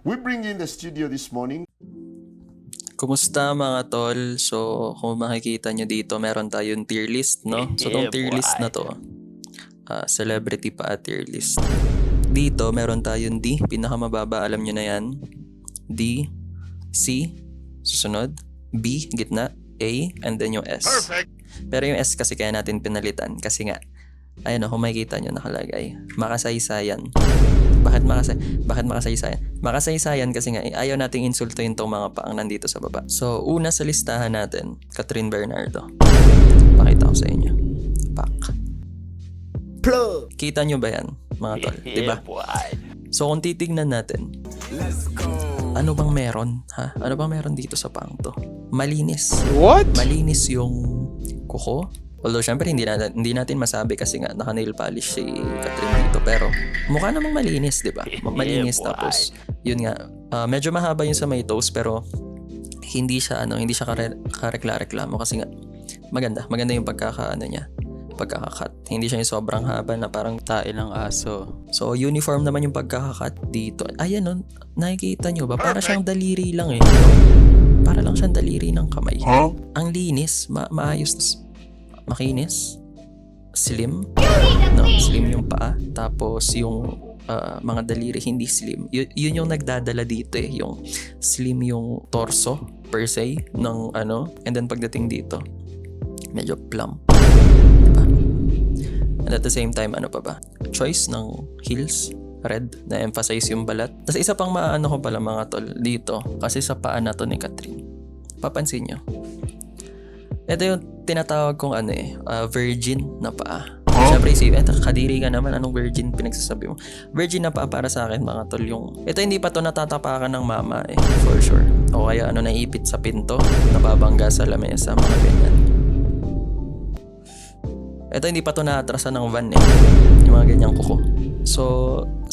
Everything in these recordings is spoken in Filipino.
We bring you in the studio this morning. Kumusta mga tol? So, kung makikita nyo dito, meron tayong tier list, no? So, itong tier list na to, celebrity pa tier list. Dito, meron tayong D, pinakamababa, alam nyo na yan. D, C, susunod, B, gitna, A, and then yung S. Perfect. Pero yung S kasi kaya natin pinalitan kasi nga, ayun o, kung makikita nyo nakalagay, makasaysayan. Bakit makasaysayan? Makasaysayan kasi nga ayaw nating insultuin tong mga paang nandito sa baba. So, una sa listahan natin, Catherine Bernardo. Pakita ko sa inyo. Pak. Plug. Kita nyo ba yan, mga tol? Diba? So, kung titignan natin, ano bang meron? Ha? Ano bang meron dito sa paang to? Malinis. What? Malinis yung kuko. Although, syempre, hindi natin masabi kasi nga naka-nail polish si Catherine dito. Pero, mukha namang malinis, di ba? Malinis tapos, yun nga, medyo mahaba yung sa may toes pero hindi siya karekla-reklamo kasi nga, maganda yung pagkakakat. Hindi siya yung sobrang haba na parang tae ng aso. So, uniform naman yung pagkakakat dito. Ayan, no, nakikita nyo ba? Para siyang daliri lang eh. Para lang siyang daliri ng kamay. Huh? Ang linis, maayos, makinis, slim, no? Slim yung paa, tapos yung mga daliri hindi slim. Yun yung nagdadala dito eh, yung slim yung torso per se ng and then pagdating dito, medyo plump, diba? And at the same time, ano pa ba? Choice ng heels, red, na emphasize yung balat. Tapos isa pang maano ko pala mga tol dito, kasi sa paa na to ni Catherine. Papansin nyo. Ito yung tinatawag kong virgin na paa. Siyempre isipin, kadiri ka naman, anong virgin pinagsasabi mo? Virgin na paa para sa akin mga tol yung... Ito hindi pa to natatapakan ng mama eh, for sure. O kaya naipit sa pinto, nababangga sa lamesa, mga ganyan. Ito hindi pa to naatrasan ng van eh, yung mga ganyang kuko. So,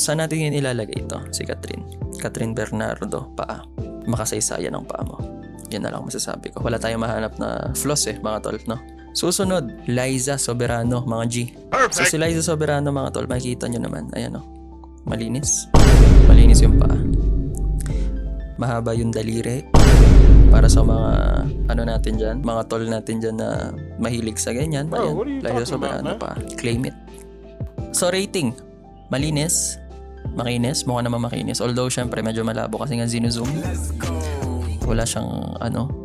saan natin yun ilalagay ito? Si Catherine. Catherine Bernardo, paa. Makasaysayan ang paa mo. Yan na lang masasabi ko. Wala tayong mahanap na flaws eh, mga tol, no? Susunod, Liza Soberano, mga G. So si Liza Soberano, mga tol, makikita nyo naman. Ayan o. Malinis. Malinis yung paa. Mahaba yung daliri. Para sa mga, natin dyan, mga tol natin dyan na mahilig sa ganyan. Ayan, Liza Soberano pa. Claim it. So rating, malinis. Makinis, mukha naman makinis. Although, syempre, medyo malabo kasi nga zino-zoom. Wala siyang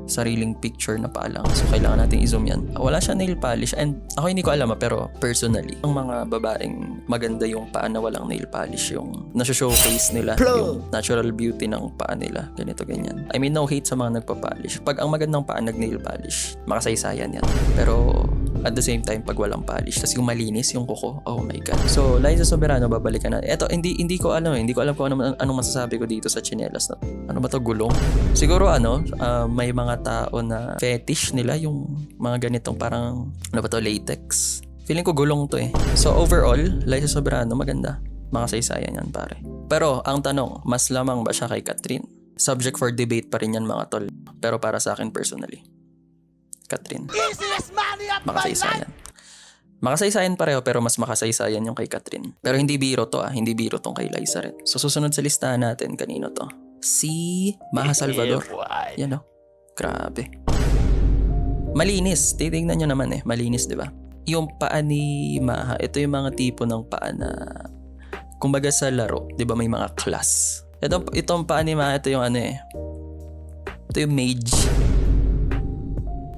sariling picture na paa lang. So kailangan natin i-zoom yan. Wala siyang nail polish and ako hindi ko alam pero personally, ang mga babaeng maganda yung paa na walang nail polish, yung nasa-showcase nila, yung natural beauty ng paa nila. Ganito, ganyan. I mean, no hate sa mga nagpa-polish. Pag ang magandang paa nag-nail polish, makasaysayan yan. Pero at the same time, pag walang polish, tas yung malinis yung kuko, oh my god. So, Liza Soberano, babalikan natin. Eto, hindi ko alam hindi ko alam kung anong masasabi ko dito sa chinelas na. Ano ba to, gulong? Siguro may mga tao na fetish nila yung mga ganitong parang, latex. Feeling ko gulong to eh. So, overall, Liza Soberano, maganda. Makasaysayan yan, pare. Pero, ang tanong, mas lamang ba siya kay Catherine? Subject for debate pa rin yan, mga tol. Pero para sa akin personally, Catherine. Makasaysayan. Makasaysayan pareho pero mas makasaysayan yung kay Catherine. Pero hindi biro to hindi biro tong kay Liza rin. So susunod sa listahan natin, kanino to? Si Maha Salvador. Yan o. Grabe. Malinis. Titignan nyo naman eh. Malinis, di ba? Yung paa ni Maha, ito yung mga tipo ng paa na kumbaga sa laro, di ba may mga class. Itong paa ni Maha, ito yung ito yung mage.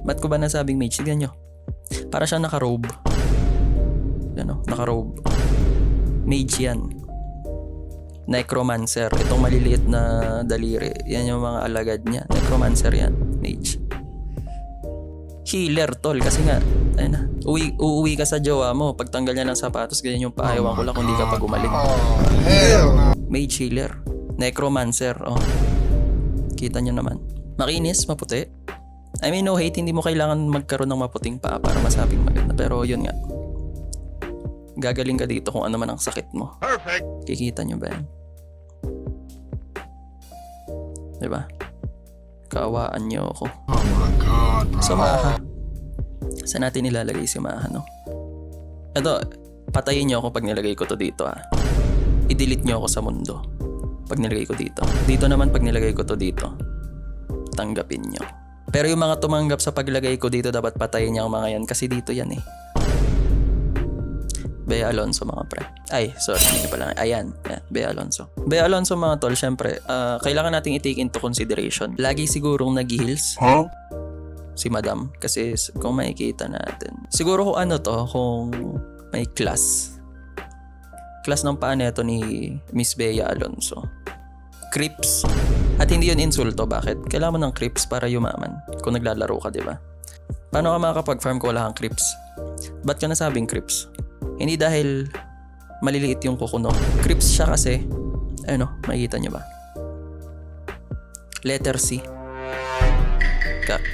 Ba't ko ba nasabing mage? Tignan nyo. Para siyang naka-robe. Yan o, naka-robe. Mage yan. Necromancer. Itong maliliit na daliri. Yan yung mga alagad niya. Necromancer yan. Mage. Healer, tol. Kasi nga, ayun na. Uuwi ka sa jowa mo. Pagtanggal niya ng sapatos, ganyan yung paayawan ko lang kung di ka pa gumaling. Mage healer. Necromancer. Oh. Kita nyo naman. Makinis, maputi. I mean, no hate, hindi mo kailangan magkaroon ng maputing paa para masabing maganda. Pero yun nga. Gagaling ka dito kung ano man ang sakit mo. Perfect. Kikita nyo ba yan? Diba? Kaawaan nyo ako. Oh my God. So, Maha. Saan natin ilalagay si Maha, no? Ito, patayin nyo ako pag nilagay ko to dito, I-delete nyo ako sa mundo. pag nilagay ko dito. Dito naman pag nilagay ko to dito, tanggapin nyo. Pero yung mga tumanggap sa paglagay ko dito, dapat patayin niya ang mga yan kasi dito yan eh. Bea Alonso mga pre. Ay, sorry, hindi pala. Ayan, Bea Alonso. Bea Alonso mga tol, syempre, kailangan nating i-take into consideration. Lagi sigurong nag-heels si Madam. Kasi kung makikita natin. Siguro kung ano to, kung may class. Class ng paa nito ni Miss Bea Alonso. Crips. At hindi yun insulto. Bakit? Kailangan mo ng crips para yumaman. Kung naglalaro ka, di ba? Paano ka makakapag-farm kung wala kang crips? Ba't ka nasabing crips? Hindi dahil maliliit yung kuko, no? Crips siya kasi, makikita nyo ba? Letter C.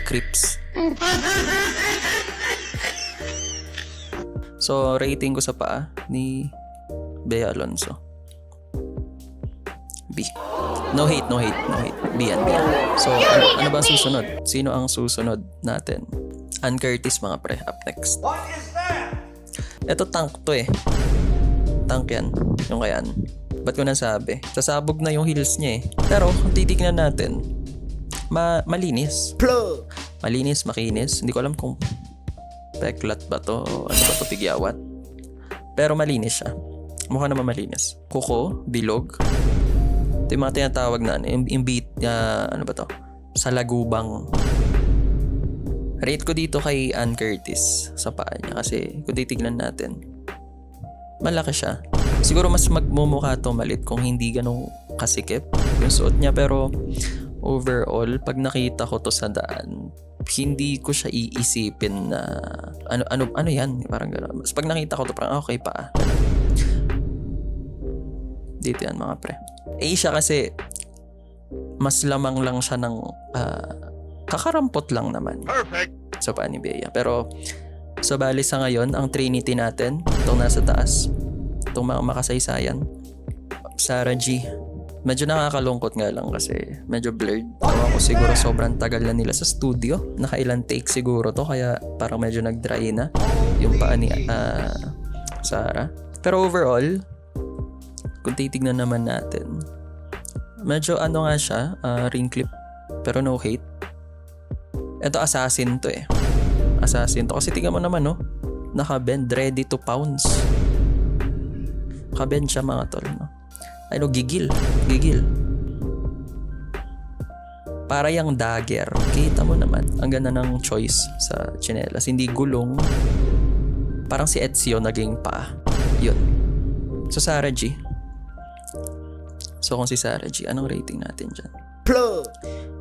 Crips. So, rating ko sa paa ni Bea Alonso. B. No hate. B yan. So, ano ba ang susunod? Sino ang susunod natin? Ann Curtis mga pre, up next. What is that? Ito tank to eh. Tank yan. Yung kayan. Ba't ko nasabi? Sasabog na yung heels niya eh. Pero kung titignan natin, malinis. Plug! Malinis, makinis. Hindi ko alam kung peklat ba to o ano ba to, tigyawat. Pero malinis siya. Mukha naman malinis. Kuko, bilog. Ito yung mga tinatawag na ano ba to? Salagubang. Rate ko dito kay Ann Curtis sa paa niya kasi kung titignan natin, malaki siya. Siguro mas magmumukha to malit kung hindi ganun kasikip yung suot niya, pero overall, pag nakita ko to sa daan, hindi ko siya iisipin na ano yan, parang gano'n. Mas pag nakita ko to, parang okay pa. Dito yan mga pre. Siya kasi mas lamang lang siya ng kakarampot lang naman. Perfect. So paa ni Bea. Pero so bali sa ngayon, ang Trinity natin, itong nasa taas, itong mga makasaysayan, Sarah G. Medyo nakakalungkot nga lang kasi medyo blurred. Ewan ko, siguro sobrang tagal na nila sa studio. Nakailan take siguro to, kaya parang medyo nag-dry na yung paa ni Sarah. Pero overall, kung titignan naman natin, medyo nga siya, ring clip, pero no hate. Ito assassin to eh. Assassin to. Kasi tingnan mo naman, no? Naka-bend, ready to pounce. Naka-bend siya mga tol, no? Gigil. Para yung dagger. Kita mo naman. Ang ganda ng choice sa tsinelas. Hindi gulong. Parang si Ezio naging paa. Yun. So, Sarah G. So, kung si Sarah G, anong rating natin dyan? Plug!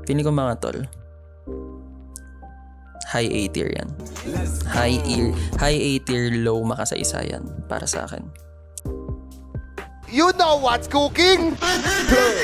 Feeling ko mga tol, high A tier yan. High A tier, low makasaysayan para sa akin. You know what's cooking? Plug!